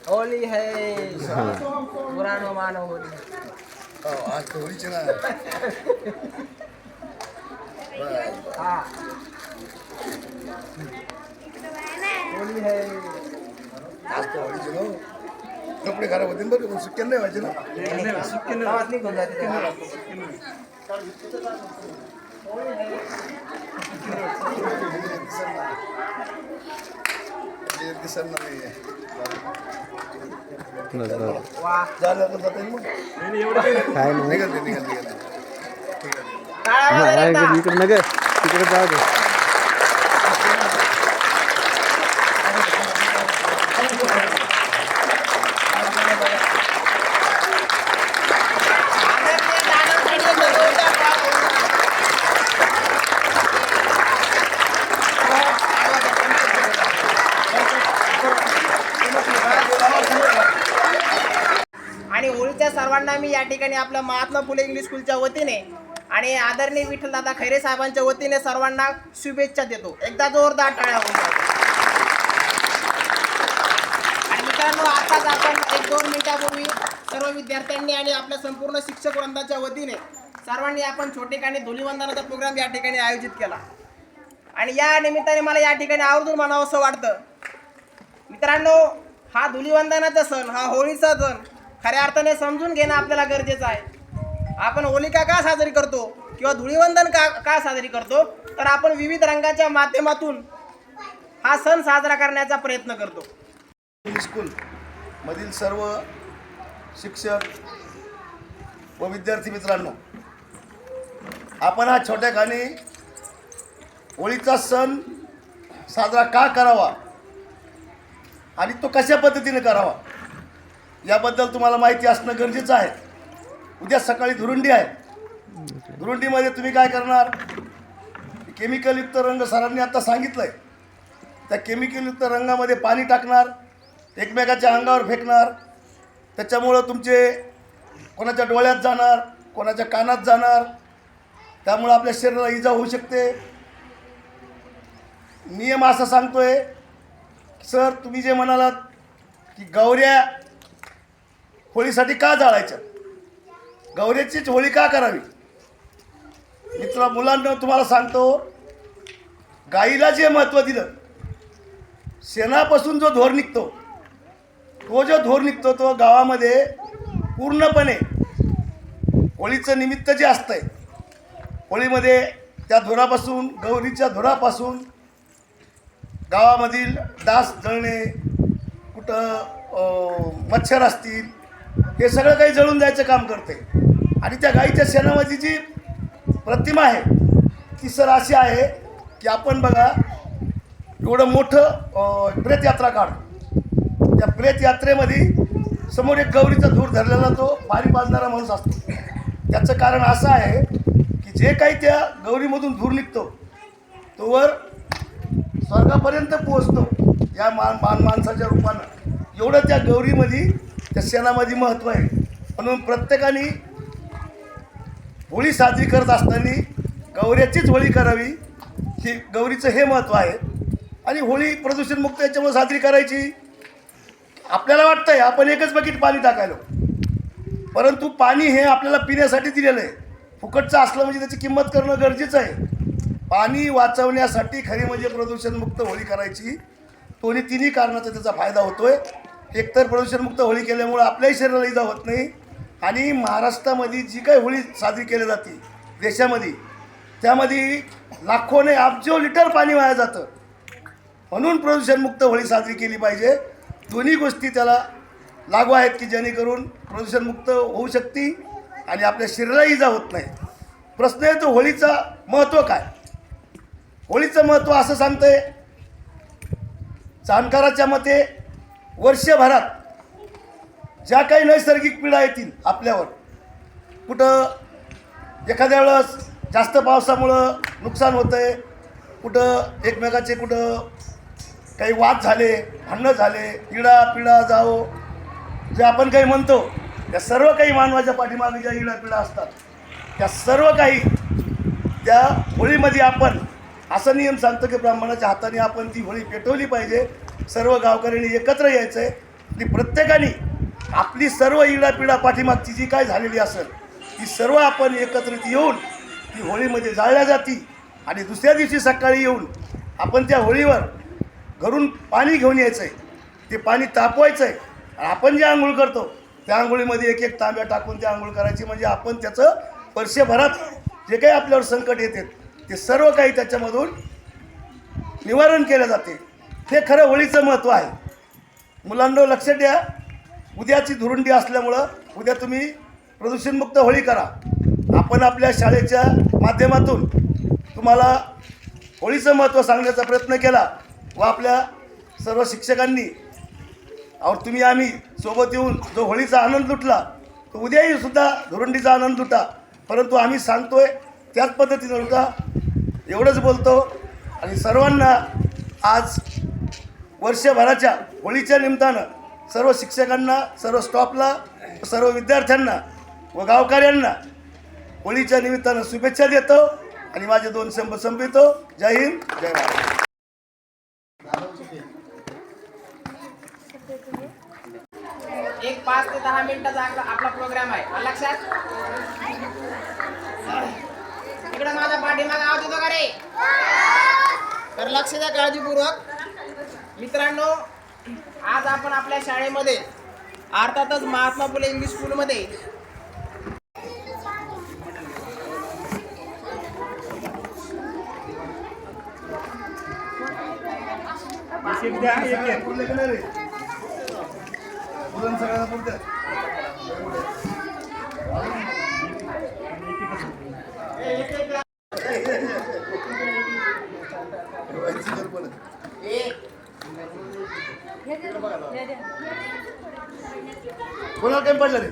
Holy है पुरानो मानो होली आज तो होळीची ना हाँ होली है आज तो होळीची ना कपडे खराब होते बरं पण सुक्या नाही व्हायचे ना आवाज नहीं खुल जाती दिसत नाही वाह झालं तर जाता येईल मग काय नाही निघाल ठीक आहे टाळ्या वाजवत जा. इकडे नगर तिकडे जाऊ दे आदरणीय दादाश्री सर्वोच्च आणि होळीच्या सर्वांना मी या ठिकाणी आपल्या महात्मा फुले इंग्लिश स्कूलच्या वतीने आणि आदरणीय विठ्ठलदादा खैरे साहेबांच्या वतीने सर्वांना शुभेच्छा देतो. एकदा जोरदार टाळ्या होऊन जाऊ. आणि मित्रांनो आताच आपण 1-2 मिनिटापूर्वी सर्व विद्यार्थ्यांनी आणि आपल्या संपूर्ण शिक्षक वृंदाच्या वतीने सर्वांनी आपण छोटेखानी धुलीवंदनाचा प्रोग्राम या ठिकाणी आयोजित केला. आणि या निमित्ताने मला या ठिकाणी आवर्जून म्हणावं असं वाटतं मित्रांनो, हा धुलीवंदनाचा सण, हा होळीचा सण खऱ्या अर्थाने समजून घेणं आपल्याला गरजेचं आहे. आपण होलिका का साजरी करतो किंवा धुलीवंदन का साजरी करतो, तर आपण विविध रंगाच्या माध्यमातून हा सण साजरा करण्याचा प्रयत्न करतो. इंग्लिश स्कूल मधील सर्व शिक्षक व विद्यार्थी मित्रांनो, आपण हा छोट्याखानी होळीचा सण साजरा का करावा आणि तो कशा पद्धतीने करावा याबद्दल तुम्हाला माहिती असणं गरजेचं आहे. उद्या सकाळी धुरुंडी आहे. धुरुंडीमध्ये तुम्ही काय करणार, केमिकलयुक्त रंग सरांनी आता सांगितलं आहे, त्या केमिकलयुक्त रंगामध्ये पाणी टाकणार, एकमेकाच्या अंगावर फेकणार. त्याच्यामुळं तुमचे कोणाच्या डोळ्यात जाणार, कोणाच्या कानात जाणार, त्यामुळं आपल्या शरीराला इजा होऊ शकते. नियम असा सांगतोय सर, तुम्ही जे म्हणालात की गौऱ्या होळीसाठी का जाळायच्या, गौऱ्याचीच होळी का करावी. मुलांना तुम्हाला सांगतो, गाईला जे महत्त्व दिलं, शेणापासून जो धोर निघतो, तो गावामध्ये पूर्णपणे होळीचं निमित्त जे असतंय, होळीमध्ये त्या धुरापासून, गौरीच्या धुरापासून गावामधील डास जळणे, कुठं मच्छर असतील, हे सगळं काही जळून जायचं काम करते. आणि त्या गाईच्या शेणामध्ये जी प्रतिमा आहे ती सर अशी आहे की आपण बघा एवढं मोठं प्रेतयात्रा काढतो, त्या प्रेतयात्रेमध्ये समोर एक गौरीचा धूर धरलेला तो पाणी पाजणारा माणूस असतो. त्याचं कारण असं आहे की जे काही त्या गौरीमधून धूर निघतो तोवर स्वर्गापर्यंत पोहोचतो या माणसाच्या रूपानं. एवढं त्या गौरीमध्ये, त्या शेणामध्ये महत्त्व आहे. म्हणून प्रत्येकाने होळी साजरी करत असताना गौऱ्याचीच होळी करावी, ही गौरीचं हे महत्त्व आहे. आणि होळी प्रदूषणमुक्त याच्यामुळे साजरी करायची. आपल्याला वाटतं आहे आपण एकच बकेट पाणी टाकायलो, परंतु पाणी हे आपल्याला पिण्यासाठी दिलेलं आहे. फुकटचं असलं म्हणजे त्याची किंमत करणं गरजेचं आहे. पाणी वाचवण्यासाठी खरी म्हणजे प्रदूषणमुक्त होळी करायची. तिन्ही कारणाचा त्याचा फायदा होतो आहे. एकतर प्रदूषणमुक्त होळी केल्यामुळं आपल्याही शरीराला इजा होत नाही, आणि महाराष्ट्रामध्ये जी काही होळी साजरी केली जाते देशामध्ये, त्यामध्ये लाखोने अब्जो लिटर पाणी वाया जातं. म्हणून प्रदूषणमुक्त होळी साजरी केली पाहिजे. दोन्ही गोष्टी त्याला लागू आहेत की जेणेकरून प्रदूषणमुक्त होऊ शकते आणि आपल्या शरीराला इजा होत नाही. प्रश्न येतो होळीचं महत्त्व काय. होळीचं महत्त्व असं सांगतंय, जाणकाराच्या मते वर्षभरात ज्या काही नैसर्गिक पीडा येतील आपल्यावर, कुठं एखाद्या वेळेस जास्त पावसामुळं नुकसान होतं आहे, कुठं एकमेकाचे कुठं काही वाद झाले, भांडणं झाले, इडा पिडा जाओ जे आपण काही म्हणतो, त्या सर्व काही मानवाच्या पाठीमागे ज्या इडा पिडा असतात त्या सर्व काही त्या होळीमध्ये आपण असा नियम सांगतो की ब्राह्मणाच्या हाताने आपण ती होळी पेटवली पाहिजे. सर्व गावकऱ्यांनी एकत्र यायचं आहे आणि प्रत्येकाने आपली सर्व इडापिडा पाठीमागची जी काय झालेली असेल ती सर्व आपण एकत्रित येऊन ती होळीमध्ये जाळल्या जाती. आणि दुसऱ्या दिवशी सकाळी येऊन आपण त्या होळीवर घरून पाणी घेऊन यायचं आहे. ते पाणी तापवायचं आहे. आणि आपण जे आंघोळ करतो त्या आंघोळीमध्ये एक एक तांब्या टाकून ते आंघोळ करायची. म्हणजे आपण त्याचं वर्षभरात जे काही आपल्यावर संकट येते ते सर्व काही त्याच्यामधून निवारण केलं जाते. हे खरं होळीचं महत्त्व आहे. मुलांनो लक्षात द्या, उद्याची धुरुंडी असल्यामुळं उद्या तुम्ही प्रदूषणमुक्त होळी करा. आपण आपल्या शाळेच्या माध्यमातून तुम्हाला होळीचं महत्त्व सांगण्याचा प्रयत्न केला व आपल्या सर्व शिक्षकांनी और तुम्ही आम्ही सोबत येऊन जो होळीचा आनंद लुटला तो उद्याही सुद्धा धुरुंडीचा आनंद लुटा. परंतु आम्ही सांगतोय त्याच पद्धतीनं लुटा एवढंच बोलतो. आणि सर्वांना आज वर्षभराच्या होळीच्या निमित्तानं सर्व शिक्षकांना, सर्व स्टॉपला, सर्व विद्यार्थ्यांना व गावकऱ्यांना होळीच्या निमित्तानं शुभेच्छा देतो आणि माझे 2 शब्द संपवितो. जय हिंद, जय महाराष्ट्र. एक 5 ते 10 मिनिटाचा आपला प्रोग्राम आहे. आलं लक्षात? इकडे माझा पाठीमागे आवाज येतो का रे? तर लक्ष द्या काळजीपूर्वक. मित्रांनो, आज आपण आपल्या शाळेमध्ये अर्थातच महात्मा फुले इंग्लिश स्कूलमध्ये पुरले का नाही रे? मुलांना सगळ्यांना पुरतात. कोणाला काही पडलं रे?